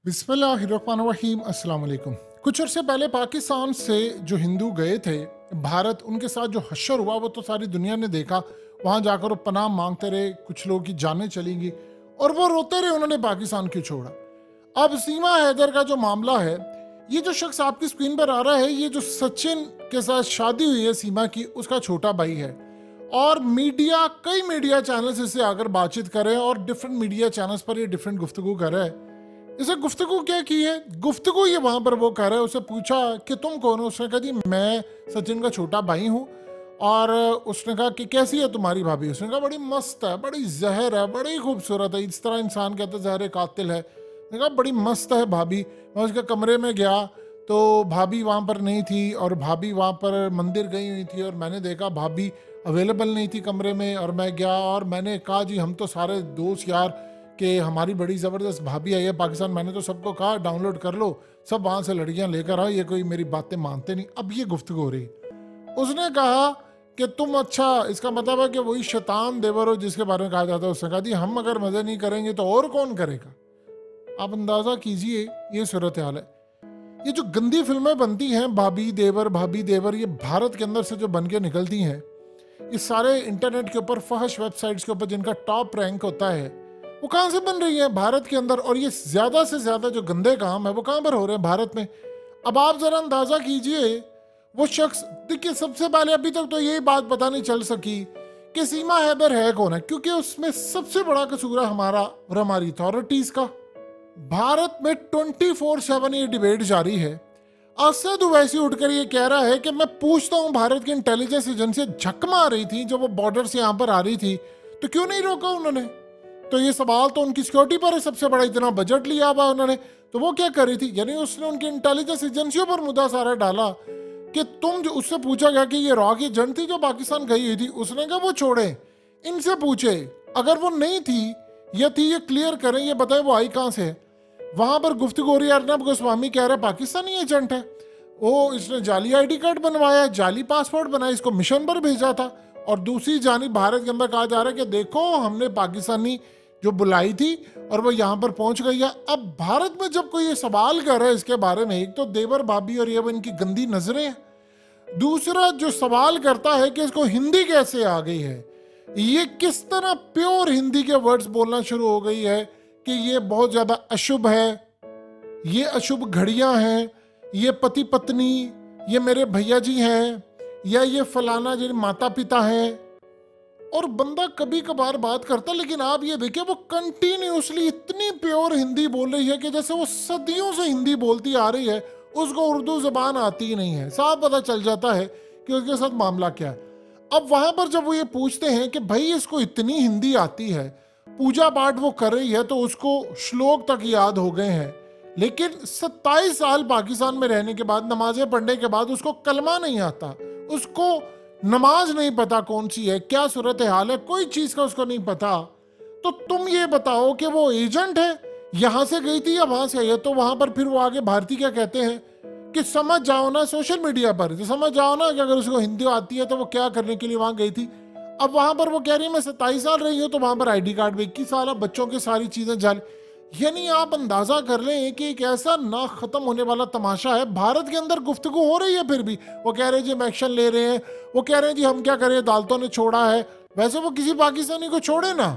बिस्मिल्लाहिर्रहमानिर्रहीम अस्सलाम वालेकुम। कुछ अर्से पहले पाकिस्तान से जो हिंदू गए थे भारत, उनके साथ जो हश्र हुआ वो तो सारी दुनिया ने देखा। वहाँ जाकर वो पनाह मांगते रहे, कुछ लोगों की जानें चली गई और वो रोते रहे उन्होंने पाकिस्तान क्यों छोड़ा। अब सीमा हैदर का जो मामला है, ये जो शख्स आपकी स्क्रीन पर आ रहा है, ये जो सचिन के साथ शादी हुई है सीमा की, उसका छोटा भाई है। और मीडिया, कई मीडिया चैनल्स इससे आकर बातचीत कर रहे हैं और डिफरेंट मीडिया चैनल्स पर ये डिफरेंट गुफ्तगू कर रहा है। इसे गुफ्तगू क्या की है, गुफ्तगू ये वहां पर वो कर रहा है। उसे पूछा कि तुम कौन हो, उसने कहा जी मैं सचिन का छोटा भाई हूँ। और उसने कहा कि कैसी है तुम्हारी भाभी, उसने कहा बड़ी मस्त है, बड़ी जहर है, बड़ी खूबसूरत है। इस तरह इंसान कहते हैं जहर कातिल है। उसने कहा बड़ी मस्त है भाभी। मैं उसके कमरे में गया तो भाभी वहाँ पर नहीं थी और भाभी वहाँ पर मंदिर गई हुई थी और मैंने देखा भाभी अवेलेबल नहीं थी कमरे में। और मैं गया और मैंने कहा जी हम तो सारे दोस्त यार कि हमारी बड़ी ज़बरदस्त भाभी आई है पाकिस्तान। मैंने तो सबको कहा डाउनलोड कर लो, सब वहाँ से लड़कियाँ लेकर आओ, ये कोई मेरी बातें मानते नहीं। अब ये गुफ्तगू हो रही। उसने कहा कि तुम, अच्छा इसका मतलब है कि वही शैतान देवर हो जिसके बारे में कहा जाता है। उसने कहा जी हम अगर मज़े नहीं करेंगे तो और कौन करेगा। आप अंदाज़ा कीजिए ये सूरत हाल है। ये जो गंदी फिल्में बनती हैं भाभी देवर, ये भारत के अंदर से जो बन के निकलती हैं, ये सारे इंटरनेट के ऊपर फहश वेबसाइट्स के ऊपर जिनका टॉप रैंक होता है, वो कहाँ से बन रही है, भारत के अंदर। और ये ज्यादा से ज्यादा जो गंदे काम है वो कहाँ पर हो रहे हैं, भारत में। अब आप जरा अंदाजा कीजिए वो शख्स। देखिए सबसे पहले अभी तक तो यही बात पता नहीं चल सकी कि सीमा हैदर है कौन है, क्योंकि उसमें सबसे बड़ा कसूर है हमारा और हमारी अथॉरिटीज का। भारत में 24/7 ये डिबेट जारी है। असद ओवैसी उठकर ये कह रहा है कि मैं पूछता हूं भारत की इंटेलिजेंस एजेंसी झक मार रही थी जब वो बॉर्डर से यहां पर आ रही थी तो क्यों नहीं रोका उन्होंने। तो ये सवाल तो उनकी सिक्योरिटी पर है, सबसे बड़ा इतना बजट लिया हुआ उन्होंने, तो वो क्या कर रही थी। यानी उसने उनकी इंटेलिजेंस एजेंसियों पर मुद्दा सारा डाला कि तुम जो, उससे पूछा गया कि ये रॉ की एजेंट थी जो पाकिस्तान गई हुई थी, उसने कहा वो छोड़े, इनसे पूछे अगर वो नहीं थी या थी ये क्लियर करें, ये बताएं वो आई कहां से है। वहां पर गुफ्तगू हो रही है, अर्नब गोस्वामी कह रहा है पाकिस्तानी एजेंट है, वो इसने जाली आईडी कार्ड बनवाया, जाली पासपोर्ट बनाया, इसको मिशन पर भेजा था। और दूसरी जानिब भारत के अंदर कहा जा रहा है कि देखो हमने पाकिस्तानी जो बुलाई थी और वो यहाँ पर पहुंच गई है। अब भारत में जब कोई ये सवाल कर रहा है इसके बारे में, एक तो देवर भाभी और ये वो इनकी गंदी नजरें हैं, दूसरा जो सवाल करता है कि इसको हिंदी कैसे आ गई है, ये किस तरह प्योर हिंदी के वर्ड्स बोलना शुरू हो गई है कि ये बहुत ज्यादा अशुभ है, ये अशुभ घड़ियां हैं, ये पति पत्नी, ये मेरे भैया जी हैं, या ये फलाना जिन माता पिता हैं। और बंदा कभी कभार बात करता, लेकिन आप ये देखिए वो कंटिन्यूसली इतनी प्योर हिंदी बोल रही है कि जैसे वो सदियों से हिंदी बोलती आ रही है, उसको उर्दू जबान आती ही नहीं है। साफ पता चल जाता है कि उसके साथ मामला क्या है। अब वहां पर जब वो ये पूछते हैं कि भाई इसको इतनी हिंदी आती है, पूजा पाठ वो कर रही है तो उसको श्लोक तक याद हो गए हैं, लेकिन 27 साल पाकिस्तान में रहने के बाद, नमाजें पढ़ने के बाद उसको कलमा नहीं आता, उसको नमाज नहीं पता कौन सी है, क्या सूरत हाल है, कोई चीज का उसको नहीं पता। तो तुम ये बताओ कि वो एजेंट है, यहां से गई थी या वहां से आई है। तो वहां पर फिर वो आगे भारतीय क्या कहते हैं कि समझ जाओ ना, सोशल मीडिया पर तो समझ जाओ ना कि अगर उसको हिंदी आती है तो वो क्या करने के लिए वहां गई थी। अब वहां पर वो कह रही है मैं 27 साल रही हूँ, तो वहां पर आईडी कार्ड में 21 साल, बच्चों की सारी चीजें जाली। यानी आप अंदाजा कर लें कि एक ऐसा ना खत्म होने वाला तमाशा है। भारत के अंदर गुफ्तगू हो रही है, फिर भी वो कह रहे हैं जी हम एक्शन ले रहे हैं, वो कह रहे हैं जी हम क्या करें, अदालतों ने छोड़ा है। वैसे वो किसी पाकिस्तानी को छोड़े ना,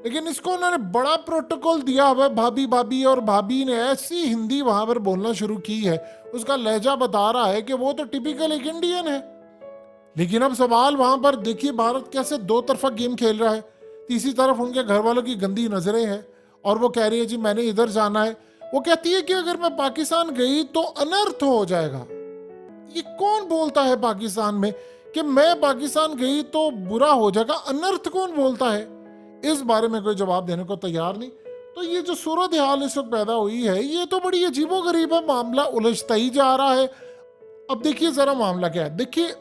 लेकिन इसको उन्होंने बड़ा प्रोटोकॉल दिया हुआ है भाभी भाभी, और भाभी ने ऐसी हिंदी वहां पर बोलना शुरू की है, उसका लहजा बता रहा है कि वो तो टिपिकल एक इंडियन है। लेकिन अब सवाल वहां पर देखिए भारत कैसे दो तरफा गेम खेल रहा है। तीसरी तरफ उनके घर वालों की गंदी नजरें हैं और वो कह रही है जी मैंने इधर जाना है। वो कहती है कि अगर मैं पाकिस्तान गई तो अनर्थ हो जाएगा। ये कौन बोलता है पाकिस्तान में कि मैं पाकिस्तान गई तो बुरा हो जाएगा, अनर्थ कौन बोलता है। इस बारे में कोई जवाब देने को तैयार नहीं। तो ये जो सूरत हाल इस वक्त पैदा हुई है, ये तो बड़ी अजीबोगरीब है, मामला उलझता ही जा रहा है। अब देखिए जरा मामला क्या है। देखिए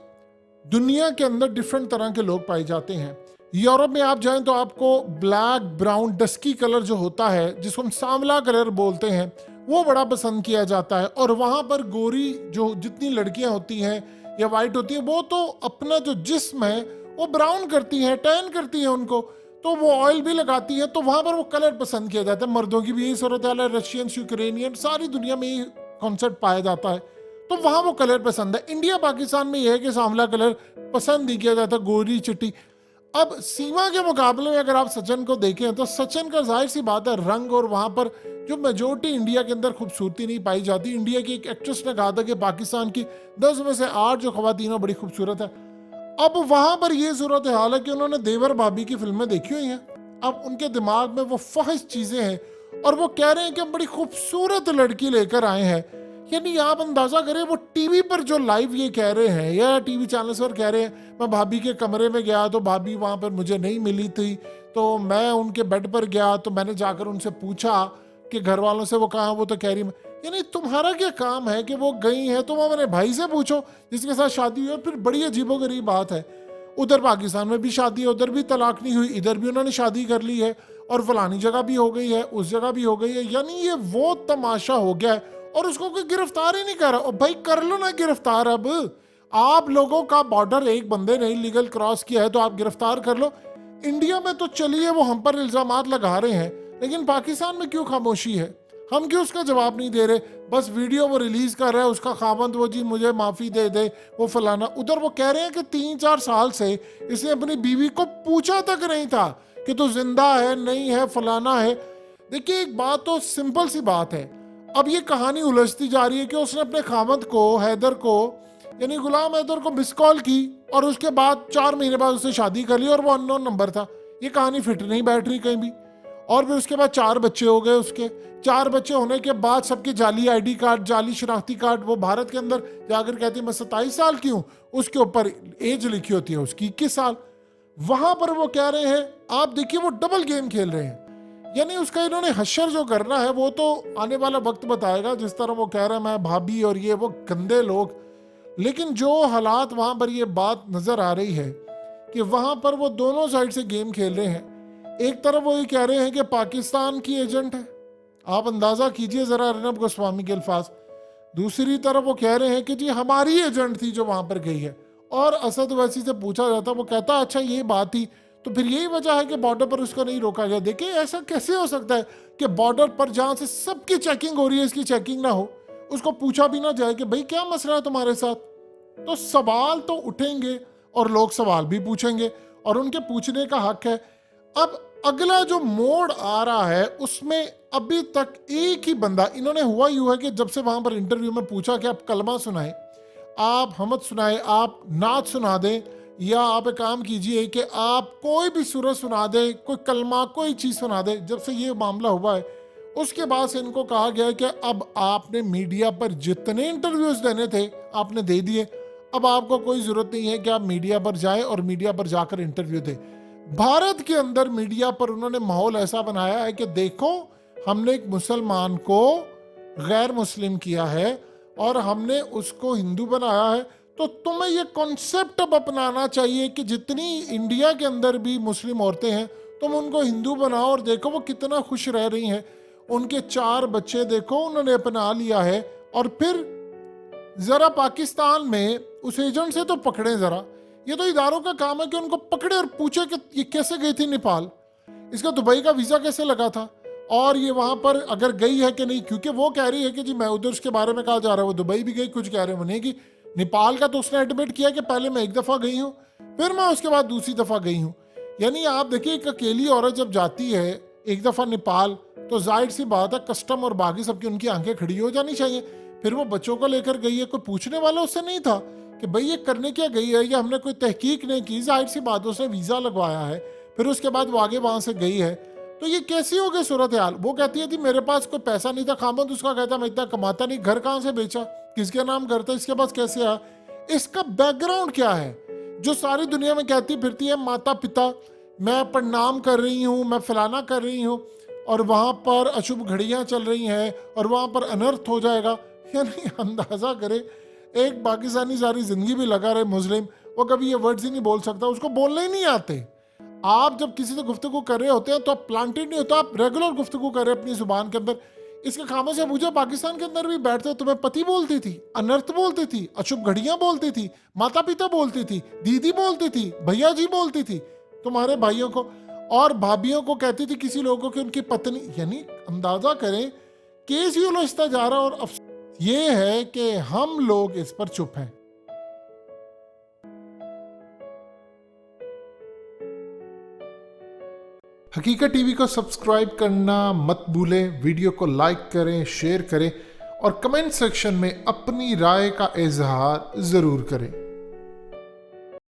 दुनिया के अंदर डिफरेंट तरह के लोग पाए जाते हैं। यूरोप में आप जाएं तो आपको ब्लैक, ब्राउन, डस्की कलर जो होता है, जिसको हम सांवला कलर बोलते हैं, वो बड़ा पसंद किया जाता है। और वहां पर गोरी जो जितनी लड़कियां होती हैं या वाइट होती हैं, वो तो अपना जो जिस्म है वो ब्राउन करती हैं, टैन करती हैं उनको। तो वो ऑयल भी लगाती है, तो वहां पर वो कलर पसंद किया जाता है। मर्दों की भी यही सूरत हाल है, रशियंस, यूक्रेनियन, सारी दुनिया में ये कॉन्सेप्ट पाया जाता है। तो वहां वो कलर पसंद है। इंडिया पाकिस्तान में यह है कि सांवला कलर पसंद नहीं किया जाता, गोरी चिट्टी। अब सीमा के मुकाबले में अगर आप सचिन को देखें तो सचिन का जाहिर सी बात है रंग, और वहां पर जो मेजोरिटी इंडिया के अंदर खूबसूरती नहीं पाई जाती। इंडिया की एक एक्ट्रेस ने कहा था कि पाकिस्तान की 10 में से 8 जो खवातीन बड़ी खूबसूरत है। अब वहां पर ये सूरत हाल है कि उन्होंने देवर भाभी की फिल्में देखी हुई हैं। अब उनके दिमाग में वो फहिश चीजें हैं और वो कह रहे हैं कि हम बड़ी खूबसूरत लड़की लेकर आए हैं। यानी आप अंदाजा करें, वो टीवी पर जो लाइव ये कह रहे हैं या टीवी चैनल्स पर कह रहे हैं, मैं भाभी के कमरे में गया तो भाभी वहां पर मुझे नहीं मिली थी, तो मैं उनके बेड पर गया तो मैंने जाकर उनसे पूछा कि घर वालों से वो कहाँ, वो तो कह रही। यानी तुम्हारा क्या काम है कि वो गई है, तुम अपने भाई से पूछो जिसके साथ शादी हुई। और फिर बड़ी अजीबोगरीब बात है, उधर पाकिस्तान में भी शादी है, उधर भी तलाक नहीं हुई, इधर भी उन्होंने शादी कर ली है, और फलानी जगह भी हो गई है, उस जगह भी हो गई है। यानी ये वो तमाशा हो गया है और उसको कोई गिरफ्तार ही नहीं कर रहा। और भाई कर लो ना गिरफ्तार। अब आप लोगों का बॉर्डर एक बंदे ने लीगल क्रॉस किया है तो आप गिरफ्तार कर लो। इंडिया में तो चलिए वो हम पर इल्जामात लगा रहे हैं, लेकिन पाकिस्तान में क्यों खामोशी है? हम क्यों उसका जवाब नहीं दे रहे? बस वीडियो वो रिलीज कर रहा है, उसका खामंद वो जी मुझे माफी दे दे, वो फलाना। उधर वो कह रहे हैं कि 3-4 साल से इसने अपनी बीवी को पूछा तक नहीं था कि तू जिंदा है नहीं है, फलाना है। देखिए एक बात तो सिंपल सी बात है, अब ये कहानी उलझती जा रही है कि उसने अपने खामंद को, हैदर को, यानी गुलाम हैदर को मिस कॉल की और उसके बाद 4 महीने बाद उससे शादी कर ली और वो अननोन नंबर था। ये कहानी फिट नहीं बैठ रही कहीं भी। और फिर उसके बाद 4 बच्चे हो गए उसके। 4 बच्चे होने के बाद सबके जाली आईडी कार्ड, जाली शनाख्ती कार्ड। वो भारत के अंदर जाकर कहती है मैं 27 साल की हूँ, उसके ऊपर एज लिखी होती है उसकी 21 साल। वहां पर वो कह रहे हैं, आप देखिए वो डबल गेम खेल रहे हैं। यानी उसका इन्होंने हश्र जो करना है वो तो आने वाला वक्त बताएगा। जिस तरह वो कह रहा है मैं भाभी और ये वो गंदे लोग, लेकिन जो हालात वहां पर ये बात नजर आ रही है कि वहां पर वो दोनों साइड से गेम खेल रहे हैं। एक तरफ वो ये कह रहे हैं कि पाकिस्तान की एजेंट है, आप अंदाजा कीजिए जरा अर्नब गोस्वामी के अल्फाज। दूसरी तरफ वो कह रहे हैं कि जी हमारी एजेंट थी जो वहां पर गई है। और असद वैसी से पूछा जाता, वो कहता अच्छा ये बात थी, तो फिर यही वजह है कि बॉर्डर पर उसको नहीं रोका गया। देखिए ऐसा कैसे हो सकता है कि बॉर्डर पर जहां से सबकी चेकिंग हो रही है इसकी चेकिंग ना हो, उसको पूछा भी ना जाए कि भाई क्या मसला है तुम्हारे साथ। तो सवाल तो उठेंगे और लोग सवाल भी पूछेंगे और उनके पूछने का हक है। अब अगला जो मोड़ आ रहा है उसमें अभी तक एक ही बंदा, इन्होंने हुआ यूं है कि जब से वहां पर इंटरव्यू में पूछा कि आप कलमा सुनाए, आप हमद सुनाए, आप नाच सुना दें, या आप एक काम कीजिए कि आप कोई भी सूरत सुना दें, कोई कलमा कोई चीज़ सुना दें। जब से ये मामला हुआ है उसके बाद से इनको कहा गया है कि अब आपने मीडिया पर जितने इंटरव्यूज देने थे आपने दे दिए, अब आपको कोई ज़रूरत नहीं है कि आप मीडिया पर जाएं और मीडिया पर जाकर इंटरव्यू दें। भारत के अंदर मीडिया पर उन्होंने माहौल ऐसा बनाया है कि देखो हमने एक मुसलमान को गैर मुस्लिम किया है और हमने उसको हिंदू बनाया है, तो तुम्हें ये कॉन्सेप्ट अब अपनाना चाहिए कि जितनी इंडिया के अंदर भी मुस्लिम औरतें हैं तुम उनको हिंदू बनाओ और देखो वो कितना खुश रह रही हैं। उनके 4 बच्चे देखो उन्होंने अपना लिया है। और फिर जरा पाकिस्तान में उस एजेंट से तो पकड़े जरा, ये तो इदारों का काम है कि उनको पकड़े और पूछे कि ये कैसे गई थी नेपाल, इसका दुबई का वीजा कैसे लगा था, और ये वहां पर अगर गई है कि नहीं। क्योंकि वो कह रही है कि जी मैं उधर उसके बारे में कहा जा रहा है वो दुबई भी गई, कुछ कह रहे हैं वो नहीं की। नेपाल का तो उसने एडमिट किया कि पहले मैं 1 दफा गई हूँ, फिर मैं उसके बाद दूसरी दफा गई हूँ। यानी आप देखिए एक अकेली औरत जब जाती है 1 दफा नेपाल, तो जाहिर सी बात है कस्टम और बाकी सबकी उनकी आंखें खड़ी हो जानी चाहिए। फिर वो बच्चों को लेकर गई है, कोई पूछने वाला उससे नहीं था कि भाई ये करने क्या गई है, या हमने कोई तहकीक नहीं की। जाहिर सी बात उसने वीज़ा लगवाया है, फिर उसके बाद वो आगे वहाँ से गई है। तो ये कैसी हो गई सूरत हाल? वो कहती है थी मेरे पास कोई पैसा नहीं था, खामद उसका कहता मैं इतना कमाता नहीं, घर कहाँ से बेचा, किसके नाम करता, इसके पास कैसे आया, इसका बैकग्राउंड क्या है। जो सारी दुनिया में कहती फिरती है माता पिता मैं प्रणाम कर रही हूँ, मैं फलाना कर रही हूँ, और वहाँ पर अशुभ घड़ियाँ चल रही हैं और वहाँ पर अनर्थ हो जाएगा। यानी अंदाज़ा करे एक पाकिस्तानी सारी ज़िंदगी भी लगा रहे मुस्लिम, वो कभी ये वर्ड्स ही नहीं बोल सकता, उसको बोलने ही नहीं आते। आप जब किसी से गुफ्तगू कर रहे होते हैं तो आप प्लांटेड नहीं होता, आप रेगुलर गुफ्तगू कर रहे हैं अपनी ज़ुबान के अंदर। इसके खामों से मुझे पाकिस्तान के अंदर भी बैठते तुम्हें पति बोलती थी, अनर्थ बोलती थी, अशुभ घड़ियाँ बोलती थी, माता पिता बोलती थी, दीदी बोलती थी, भैया जी बोलती थी तुम्हारे भाइयों को। और भाभियों को कहती थी किसी लोगों की उनकी पत्नी, यानी अंदाजा करें केस यूं उलझता जा रहा। और अफसोस ये है कि हम लोग इस पर चुप हैं। हकीकत टीवी को सब्सक्राइब करना मत भूलें, वीडियो को लाइक करें, शेयर करें और कमेंट सेक्शन में अपनी राय का इजहार जरूर करें।